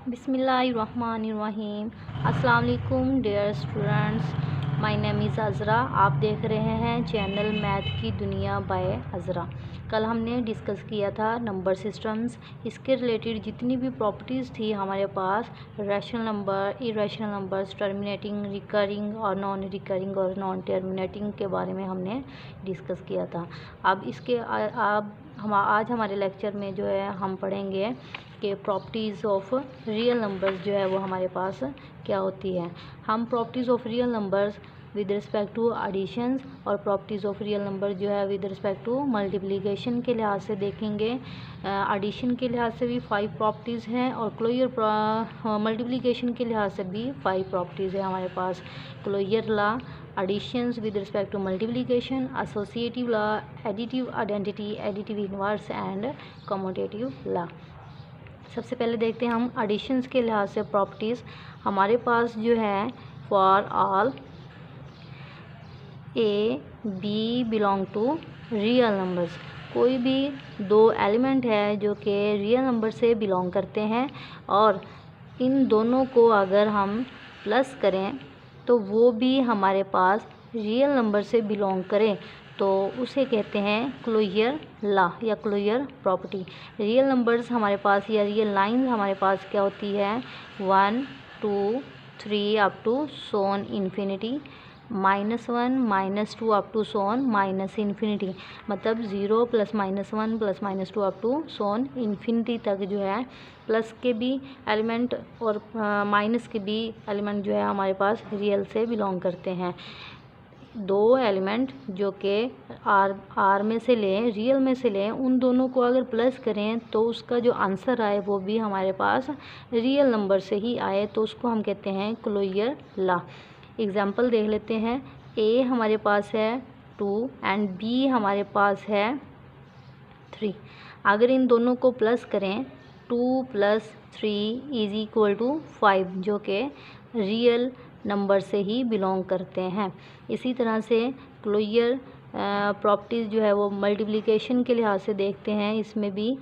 बिस्मिल्लाहिर्रहमानिर्रहीम। अस्सलाम वालेकुम dear students, my name is Azra. आप देख रहे हैं चैनल मैथ की दुनिया बाय अज़रा। कल हमने डिस्कस किया था नंबर सिस्टम्स। इसके रिलेटेड जितनी भी प्रॉपर्टीज़ थी हमारे पास, rational number, irrational numbers, terminating, recurring और नॉन रिकरिंग और नॉन टर्मिनेटिंग के बारे में हमने डिस्कस किया था। अब इसके आज हमारे लेक्चर में जो है हम पढ़ेंगे कि प्रॉपर्टीज़ ऑफ रियल नंबर्स जो है वो हमारे पास क्या होती है। हम properties of real numbers with respect to additions और प्रॉपर्टीज़ ऑफ रियल नंबर जो है विद रिस्पेक्ट टू मल्टीप्लिकेशन के लिहाज से देखेंगे। एडिशन के लिहाज से भी 5 प्रॉपर्टीज़ हैं और क्लोजर मल्टीप्लिकेशन के लिहाज से भी 5 प्रॉपर्टीज़ है हमारे पास। Closure law, additions with respect to multiplication, associative law, additive identity, additive inverse and commutative law. सबसे पहले देखते हैं हम एडिशंस के लिहाज से प्रॉपर्टीज़। हमारे पास जो है for all A B belong to real numbers, कोई भी दो एलिमेंट है जो कि रियल नंबर से बिलोंग करते हैं और इन दोनों को अगर हम प्लस करें तो वो भी हमारे पास रियल नंबर से बिलोंग करें तो उसे कहते हैं क्लोजर लॉ या क्लोजर प्रॉपर्टी। रियल नंबर्स हमारे पास या रियल लाइन हमारे पास क्या होती है, 1 2 3 up to soon infinity, -1 -2 up to soon minus infinity, मतलब 0 + -1 + -2 अप टू सोन इन्फिनिटी तक जो है प्लस के भी एलिमेंट और माइनस के भी एलिमेंट जो है हमारे पास रियल से बिलोंग करते हैं। दो एलिमेंट जो कि आर में से लें, रियल में से लें, उन दोनों को अगर प्लस करें तो उसका जो आंसर आए वो भी हमारे पास रियल नंबर से ही आए तो उसको हम कहते हैं क्लोजर लॉ। एग्जांपल देख लेते हैं। ए हमारे पास है 2 एंड बी हमारे पास है 3। अगर इन दोनों को प्लस करें 2 + 3 = 5 जो कि रियल नंबर से ही बिलोंग करते हैं। इसी तरह से क्लोजर प्रॉपर्टीज़ जो है वो मल्टीप्लिकेशन के लिहाज से देखते हैं। इसमें भी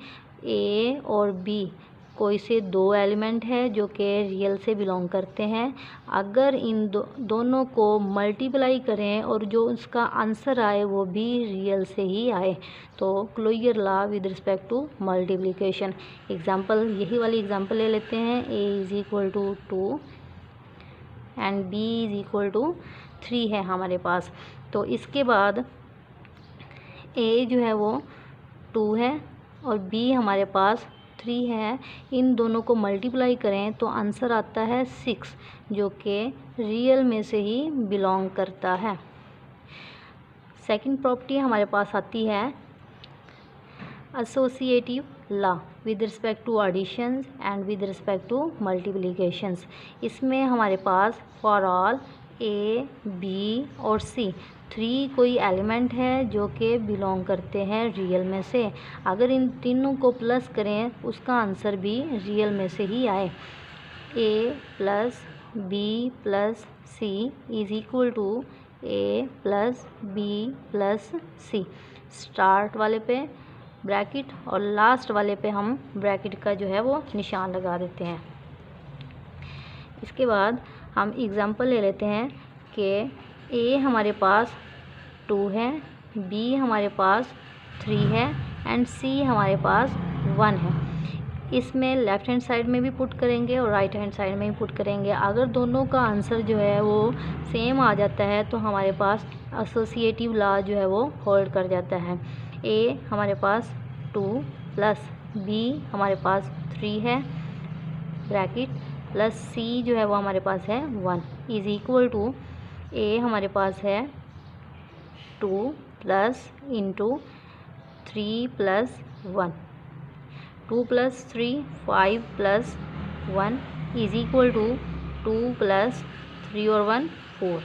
ए और बी कोई से दो एलिमेंट है जो कि रियल से बिलोंग करते हैं। अगर इन दोनों को मल्टीप्लाई करें और जो उसका आंसर आए वो भी रियल से ही आए तो closure law with respect to multiplication. Example, यही वाली एग्जांपल ले लेते हैं। a = 2 एंड b = 3 है हमारे पास। तो इसके बाद a जो है वो 2 है और b हमारे पास 3 है। इन दोनों को मल्टीप्लाई करें तो आंसर आता है 6 जो कि रियल में से ही बिलोंग करता है। सेकंड प्रॉपर्टी हमारे पास आती है associative law with respect to additions and with respect to multiplications. इसमें हमारे पास फॉर ऑल ए बी और सी 3 कोई एलिमेंट है जो कि बिलोंग करते हैं रियल में से। अगर इन तीनों को प्लस करें उसका आंसर भी रियल में से ही आए। a + b + c = a + b + c। Start वाले पे ब्रैकेट और लास्ट वाले पे हम ब्रैकेट का जो है वो निशान लगा देते हैं। इसके बाद हम एग्जांपल ले लेते हैं कि ए हमारे पास 2 है, बी हमारे पास 3 है एंड सी हमारे पास 1 है। इसमें लेफ़्ट हैंड साइड में भी पुट करेंगे और राइट हैंड साइड में भी पुट करेंगे। अगर दोनों का आंसर जो है वो सेम आ जाता है तो हमारे पास एसोसिएटिव लॉ जो है वो होल्ड कर जाता है। ए हमारे पास 2 प्लस बी हमारे पास 3 है ब्रैकेट प्लस सी जो है वो हमारे पास है 1 = ए हमारे पास है 2 प्लस × 3 + 1, 2 + 3 5 + 1 = 2 + 3 और 1 4,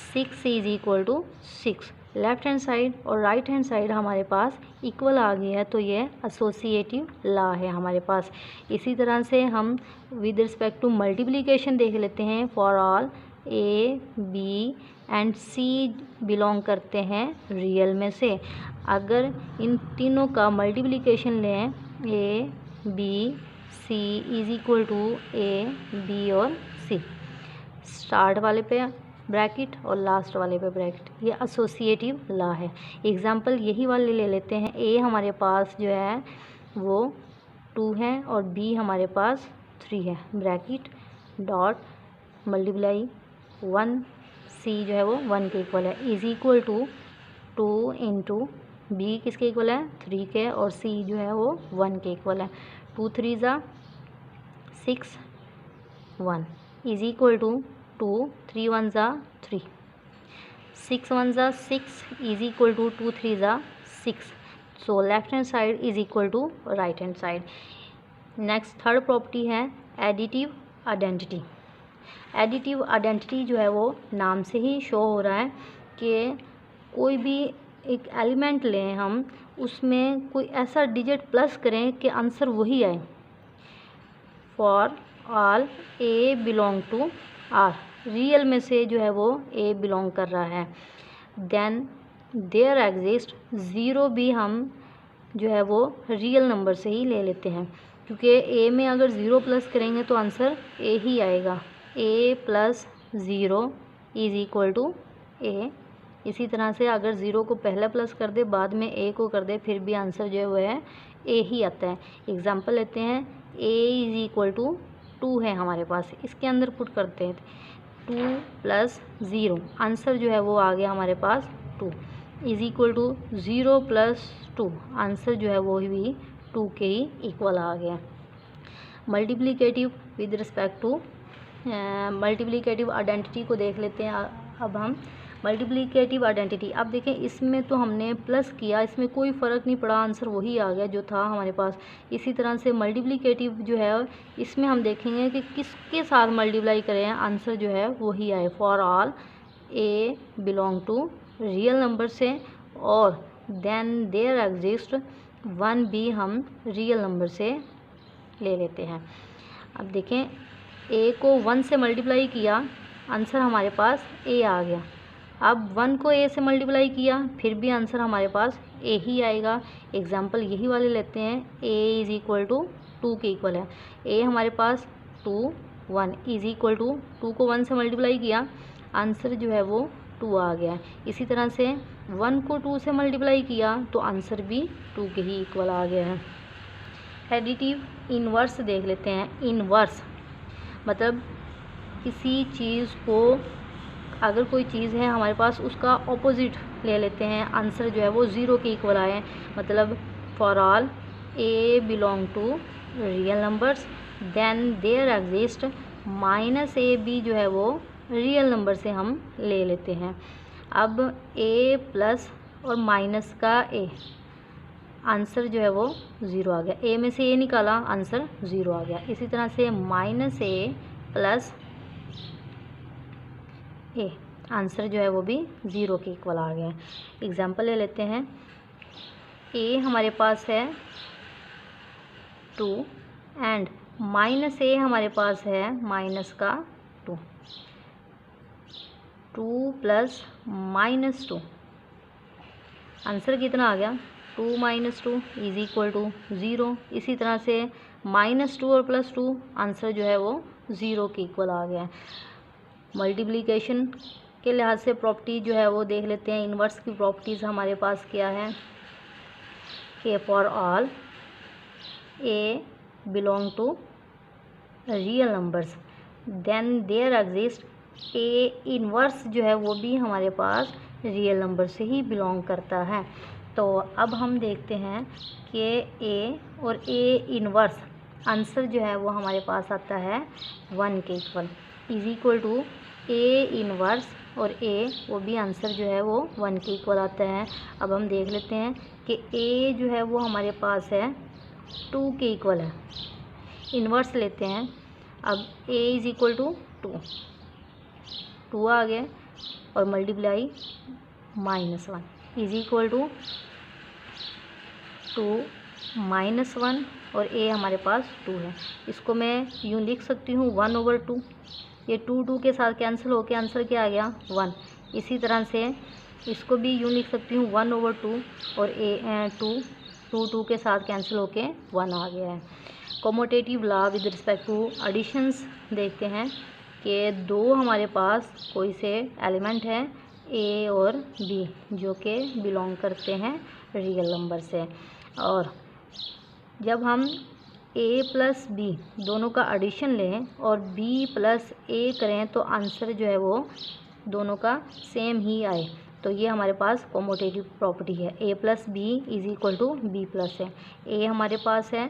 6 = 6। लेफ़्ट हैंड साइड और राइट हैंड साइड हमारे पास इक्वल आ गया है तो ये एसोसिएटिव लॉ है हमारे पास। इसी तरह से हम विद रिस्पेक्ट टू मल्टीप्लिकेशन देख लेते हैं। For all A b and c belong करते हैं रियल में से। अगर इन तीनों का मल्टीप्लिकेशन लें a b c is equal to a, b और सी। स्टार्ट वाले पे ब्रैकेट और लास्ट वाले पे ब्रैकेट, ये एसोसिएटिव लॉ है। एग्जांपल यही वाले ले लेते हैं। ए हमारे पास जो है वो 2 है और बी हमारे पास 3 है, ब्रैकेट डॉट मल्टीप्लाई 1, सी जो है वो 1 के इक्वल है, is equal to 2 into b किसके इक्वल है 3 के, और सी जो है वो 1 के इक्वल है। 2 3 ज़ा 6 1 इज इक्वल टू 2 3 1 ज़ा 3, 6 1 ज़ा 6 इज इक्वल टू 2 3 ज़ा 6। So left hand side is equal to right hand side. Next third property है एडिटिव आइडेंटिटी। एडिटिव आइडेंटिटी जो है वो नाम से ही शो हो रहा है कि कोई भी एक एलिमेंट लें हम, उसमें कोई ऐसा डिजिट प्लस करें कि आंसर वही आए। For all a belong to R, real में से जो है वो ए बिलोंग कर रहा है। देन देयर एग्जिस्ट, ज़ीरो भी हम जो है वो रियल नंबर से ही ले लेते हैं, क्योंकि ए में अगर ज़ीरो प्लस करेंगे तो आंसर ए ही आएगा। A plus zero is equal to A. इसी तरह से अगर ज़ीरो को पहले प्लस कर दे बाद में ए को कर दे फिर भी आंसर जो है वो है ए ही आता है। एग्जांपल लेते हैं, ए इज़ इक्वल टू 2 है हमारे पास, इसके अंदर पुट करते हैं 2 प्लस ज़ीरो, आंसर जो है वो आ गया हमारे पास 2, is equal to 0 plus 2, answer जो है वो भी 2 के ही इक्वल आ गया। Multiplicative with respect to multiplicative identity को देख लेते हैं अब हम। मल्टीप्लिकेटिव आइडेंटिटी, अब देखें इसमें तो हमने प्लस किया, इसमें कोई फ़र्क नहीं पड़ा, आंसर वही आ गया जो था हमारे पास। इसी तरह से मल्टीप्लिकेटिव जो है इसमें हम देखेंगे कि किसके साथ मल्टीप्लाई करें आंसर जो है वही आए। For all a belong to real number से, और देन देयर एग्जिस्ट 1 भी हम रियल नंबर से ले लेते हैं। अब देखें ए को 1 से मल्टीप्लाई किया, आंसर हमारे पास ए आ गया। अब 1 को ए से मल्टीप्लाई किया फिर भी आंसर हमारे पास ए ही आएगा। एग्जांपल यही वाले लेते हैं, ए इज़ इक्वल टू 2 के इक्वल है। ए हमारे पास 2 1 इज़ इक्वल टू 2 को 1 से मल्टीप्लाई किया, आंसर जो है वो 2 आ गया। इसी तरह से 1 को 2 से मल्टीप्लाई किया तो आंसर भी 2 के ही इक्वल आ गया है। एडिटिव इनवर्स देख लेते हैं। इनवर्स मतलब किसी चीज़ को, अगर कोई चीज़ है हमारे पास उसका ऑपोजिट ले लेते हैं, आंसर जो है वो 0 के इक्वल आए। मतलब for all a belong to real numbers, then there exist minus a b जो है वो रियल नंबर से हम ले लेते हैं। अब ए प्लस और माइनस का ए, आंसर जो है वो 0 आ गया। ए में से ए निकाला, आंसर 0 आ गया। इसी तरह से माइनस ए प्लस ए, आंसर जो है वो भी 0 के इक्वल आ गया। एग्जांपल ले लेते हैं, ए हमारे पास है 2 एंड माइनस ए हमारे पास है माइनस का 2, 2 प्लस माइनस 2, आंसर कितना आ गया 2 माइनस 2 इज इक्वल टू 0। इसी तरह से माइनस 2 और प्लस 2, आंसर जो है वो 0 के इक्वल आ गया। मल्टीप्लिकेशन के लिहाज से प्रॉपर्टी जो है वो देख लेते हैं। इन्वर्स की प्रॉपर्टीज़ हमारे पास क्या है कि for all a belong to real numbers, then there exist a inverse जो है वो भी हमारे पास रियल नंबर से ही बिलोंग करता है। तो अब हम देखते हैं कि ए और ए इन्वर्स, आंसर जो है वो हमारे पास आता है 1 के equal, is equal to a inverse और ए, वो भी आंसर जो है वो 1 के इक्वल आता है। अब हम देख लेते हैं कि ए जो है वो हमारे पास है 2 के इक्वल है। इन्वर्स लेते हैं, अब ए इज़ इक्वल टू 2 आ गया और मल्टीप्लाई -1 इज इक्वल टू 2 -1 और ए हमारे पास 2 है। इसको मैं यूँ लिख सकती हूँ 1/2। ये 2 के साथ कैंसिल होके आंसर क्या आ गया 1। इसी तरह से इसको भी यूँ लिख सकती हूँ 1/2 और ए 2 के साथ कैंसिल होके 1 आ गया है। Commutative law with respect to additions देखते हैं कि दो हमारे पास कोई से एलिमेंट हैं ए और बी जो कि बिलोंग करते हैं रियल नंबर से, और जब हम ए प्लस बी दोनों का एडिशन लें और बी प्लस ए करें तो आंसर जो है वो दोनों का सेम ही आए, तो ये हमारे पास कॉमोटेटिव प्रॉपर्टी है। A plus B is equal to B plus है। ए हमारे पास है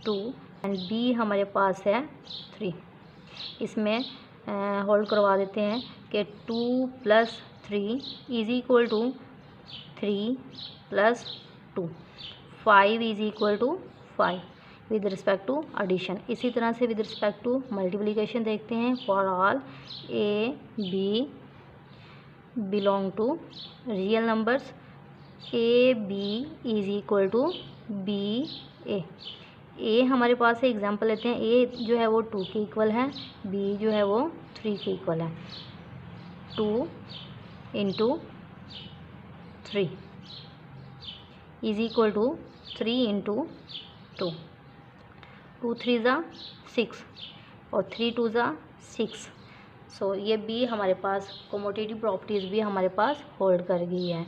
2 एंड बी हमारे पास है 3। इसमें होल्ड करवा देते हैं कि 2 plus 3 is equal to 3 plus 2, 5 is equal to 5 with respect to addition. इसी तरह से विद रिस्पेक्ट टू मल्टीप्लिकेशन देखते हैं। For all A B belong to real numbers, A B is equal to B A हमारे पास है, example लेते हैं। ए जो है वो 2 के इक्वल है, बी जो है वो 3 के इक्वल है। 2 into 3 is equal to 3 into 2, 2 3 ज़ा 6 और 3 2 ज़ा 6। सो ये भी हमारे पास कॉमोटेटिव प्रॉपर्टीज़ भी हमारे पास होल्ड कर गई है।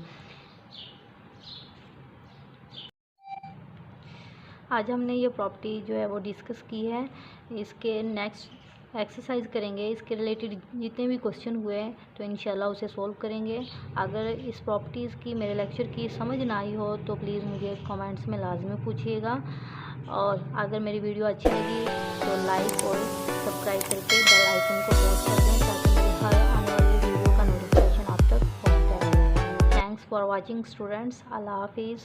आज हमने ये प्रॉपर्टी जो है वो डिस्कस की है। इसके नेक्स्ट एक्सरसाइज करेंगे, इसके रिलेटेड जितने भी क्वेश्चन हुए हैं तो इंशाल्लाह उसे सॉल्व करेंगे। अगर इस प्रॉपर्टीज़ की मेरे लेक्चर की समझ ना आई हो तो प्लीज़ मुझे कमेंट्स में लाजमी पूछिएगा, और अगर मेरी वीडियो अच्छी लगी तो लाइक और सब्सक्राइब करके बेल आइकन को प्रेस कर दें ताकि मेरी हर आने वाली वीडियो का नोटिफिकेशन आप तक पहुँचता रहे। Thanks for watching students. अल्लाह हाफिज़।